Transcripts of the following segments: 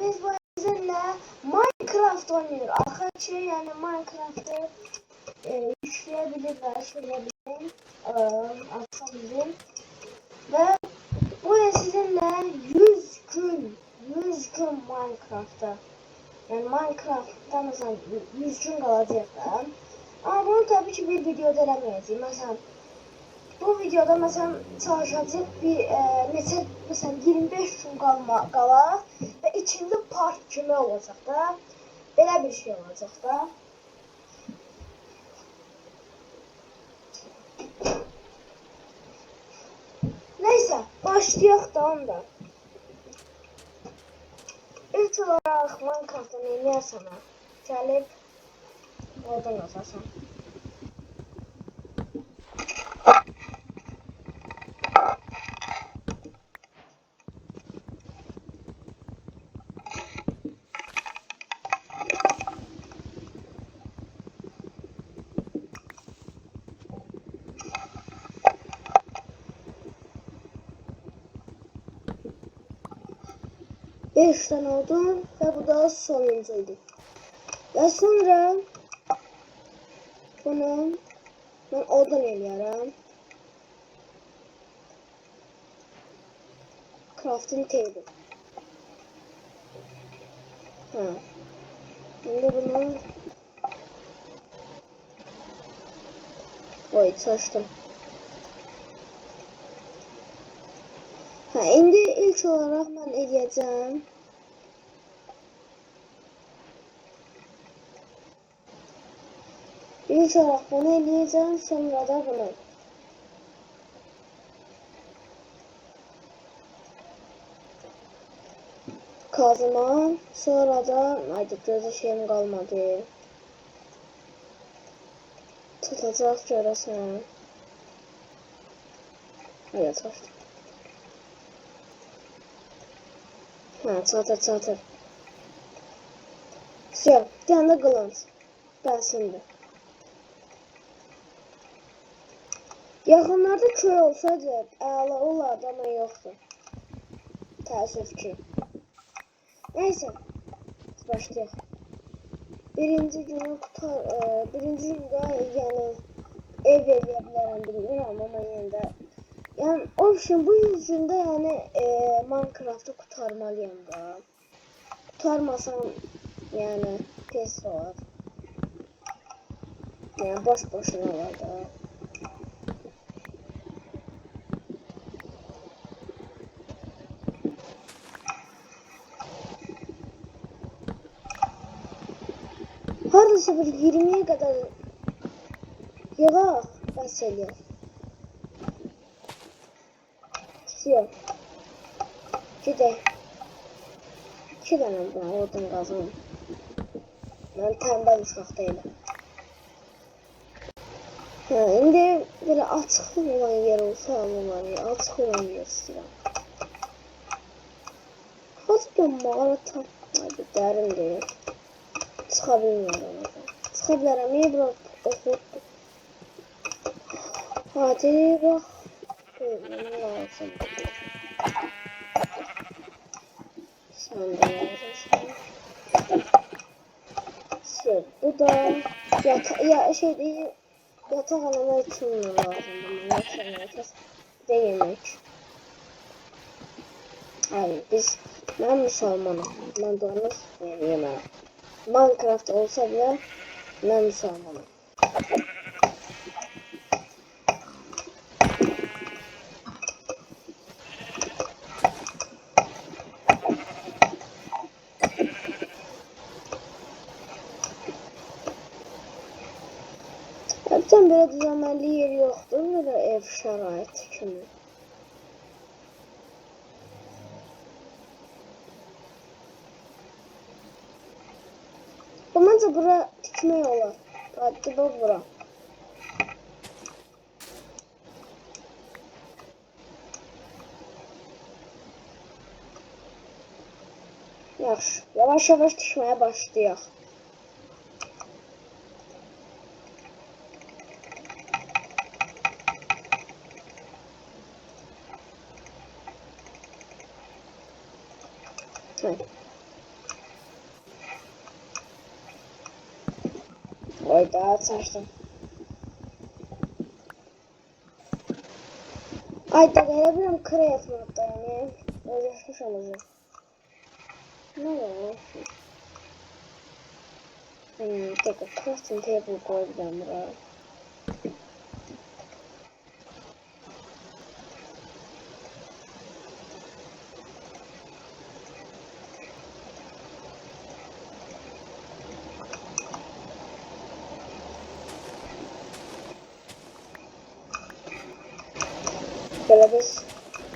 biz bu sizinle Minecraft oynuyoruz. Arkadaşlar yani Minecraft'ı yükleyebilirler. Şöyle bizim atabilirim. Ve bu sizinle 100 gün Minecraft'ta. Yani Minecraft'ta mesela 100 gün kalacak. Ama bunu tabii ki bir videoda eləməyəcəyik. Mesela bu videoda mesela çalışacak bir mesela 25 gün qala ve içinde part kimi olacak da. Belə bir şey olacak da. Neyse başlayaq da onda. İlk olarak Minecraft'ta neyləyərsən? Gəlib oradan yazarsan. Beş tane oldu ve bu da sonuncuydu. Ve sonra bunu ben oradan eləyərəm. Crafting table. Ha. Şimdi bunu açtım. Ha, şimdi ilk olarak ben eləyəcəm. İlk olarak bunu eləyəcəm, sonra da bunu. Kazma, sonra da haydi gözü şeyim kalmadı. Tutacak görəsən. Hayır çatır. Ha çatır. Все, bir tane de kılınç. Ben şimdi. Yaxınlarda köy olsaydı əla olardı ama yoktu. Təəssüf ki. Neyse. Başlayalım. Birinci günü birinci gündə yəni ev eləyə bilərəm bilmirəm ama yenə də yani option bu 100 gündə yəni Minecraft'ı kurtarmalıyım da. Kurtarmasam yani pes olar. Yani boşuna var da. Hardasa bir 20'ye kadar yıla basılıyor. Yok. Gidelim. 2 tane ben oradan kazanım. Ben tembel uşaq değilim. Ha, indi böyle açıq olan yer olsa var ya, açıq olan yer istəyirəm. Hazır mağara tapmadı, dərin deyil. Çıxa bilmirəm. Çıxa bilərəm, iyi bura oxudum. Hadi bax. Bunu lazım. Sen de lazımsın. Şey, bu da şey değil. Yatak alana için mi lazım? Yatak de yemek. Hayır ben Müslümanım. Ben doğru yemem. Minecraft olsa bile ben Müslümanım. Hepten böyle düzenli yeri yoktur. Böyle ev şəraiti kimi. Bence bura tikmək olar. Hadi bak bura. Yaxşı. Yavaş tikməyə başlayaq. Vay daha saçtım. Ay da gelebilirim kreatif modda yani. Özleşmiş olacak. Ne olur? Tekrar crafting table koyacağım buraya. Böyle biz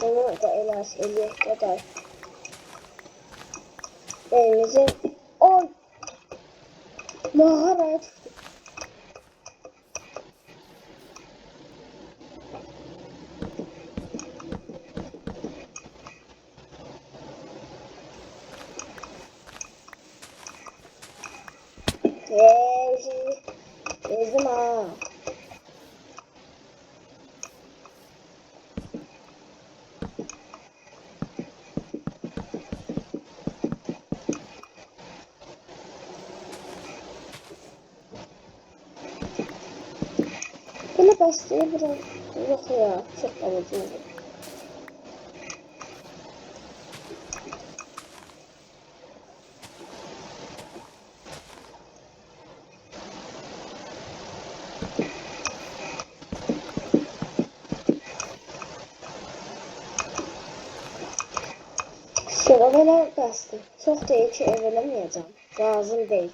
bunu da ele kadar elimizin o mağaraya tuttuk. Ezdim ha. Böyle başlayıp biraz yok ya. Çok alıcı oldu. Sonra böyle bastım. Çok da iyi ki evlenmeyeceğim. Lazım değil.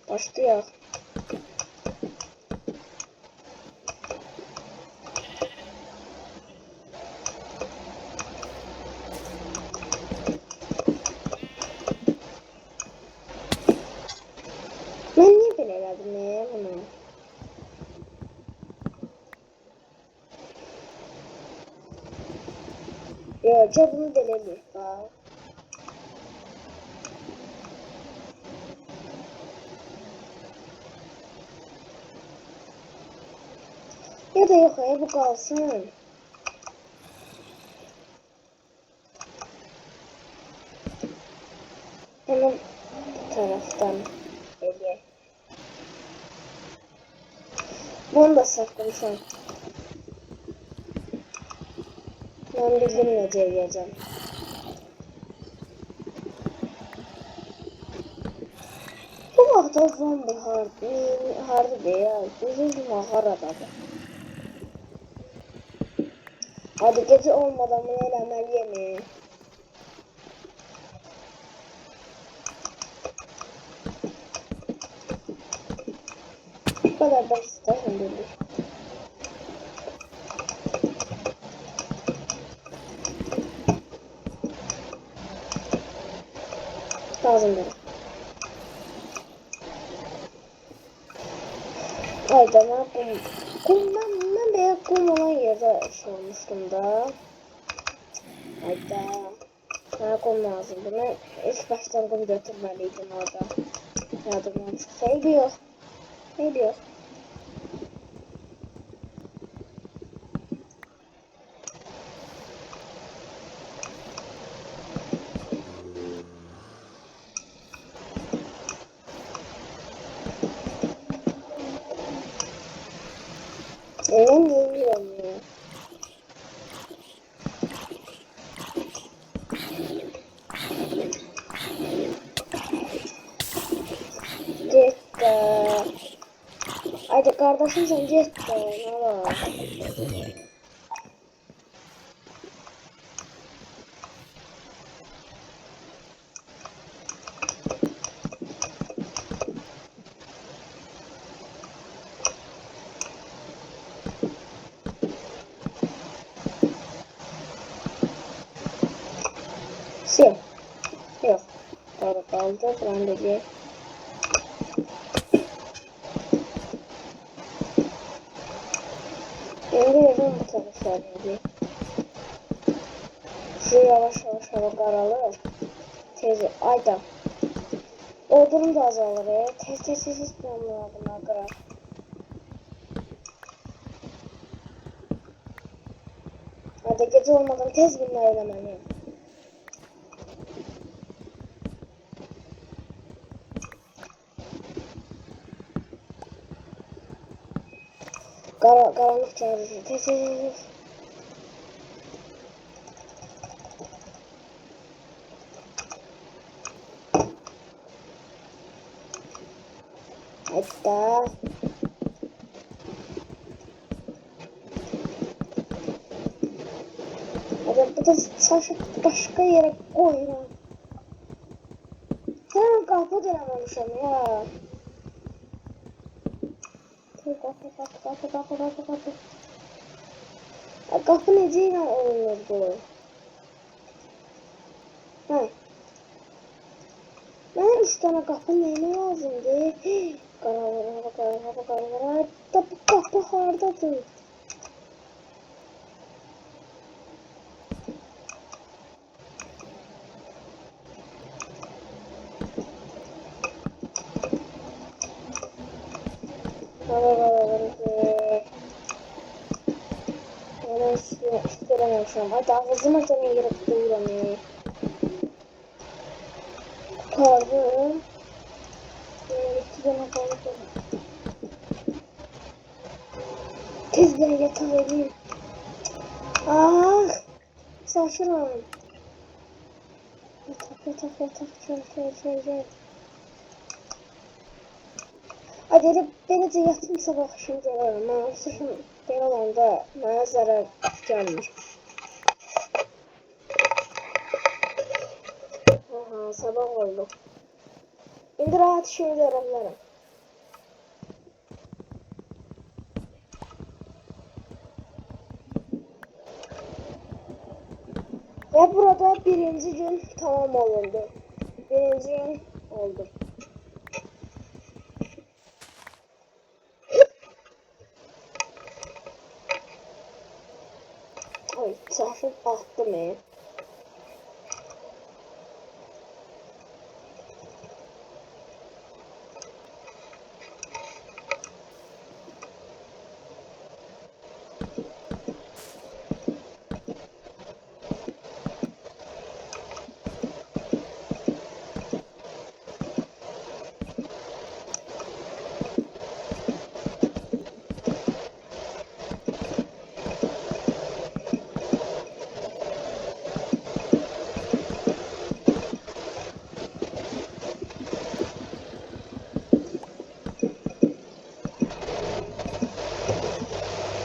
Başlıyor. Ben niye böyle elədim ya bunu? Ya bunu delelim. Bak. Ya da yok ya bu kalsın. Hemen bu taraftan ele. Bunu da saklamışım. Ben bildim ne diyeceğim. Bu vaxtda zombi hardı değil. Bizim mağaradadır. Hadi gece olmadan bunu eləməliyəm. Bu kadar basit şimdilik. Lazım değil. Hayda ne yapayım? Ben bir kum olan yerde olmuştum da. Hayda. Bana kum lazım. Bunu ilk baştan kum götürmeliydim orada. Yardımdan çıksa. Hey diyor. Hey diyor. Niye ya? Ciddi. Haydi kardeşim sen ciddi. Ne var? Sim. Yok. Doğru kaldı. Ben de bir. Görüyorum bu tarafları. Şu yavaş yavaş hava karalır. Tez ayda. Odun da azalır ya. Tez istiyorum buna kadar. Hadi gece olmadan tez binler eylemeliyim. Qaranlıq çağırır. Tez. Hatta bu da saçı başka yere koyuyorum. Hemen kapı dönememişim ya. Kapı. Kapı neciyle olurdu? Ha. Ben 3 tane kapı neyine lazımdı? Karar. Da bu kapı hardadır. Ben üstürememişim. Hadi ağzıma da ne girip duruyorum. Kurtardım. Tez beni yatağa. Ah! Saçırım. Yatak. Şöyle. Hadi beni de yatım sabah şimdi gelirim. Ben sırfım ben olanda bana zarar gelmiş. Aha sabah oldu. Şimdi rahat şey görebilirim. Ve burada birinci gün tamam oldu. Birinci gün oldu. Ay çarşıp attım ya.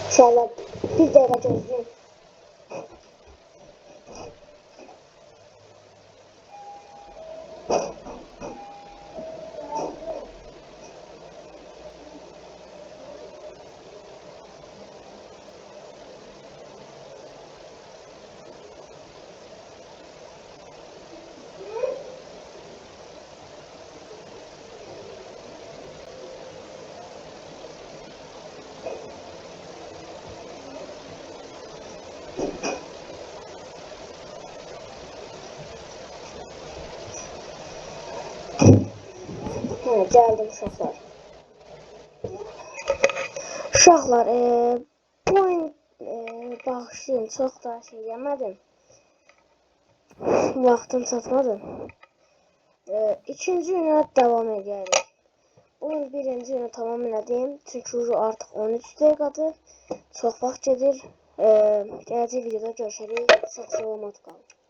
İnşallah bir dakika gözlüğüm. Geldim uşaqlar. Uşaqlar, bu oyun bağışlayın, çox da şey yemədim. Vaxtım çatmadı. İkinci günə devam edərik. Bu gün birinci günü tamam elədim. Çünki artıq 13 dəqiqədir. Çox vaxt gedir. Gələcək videoda görüşərik. Sağ salamat qalın.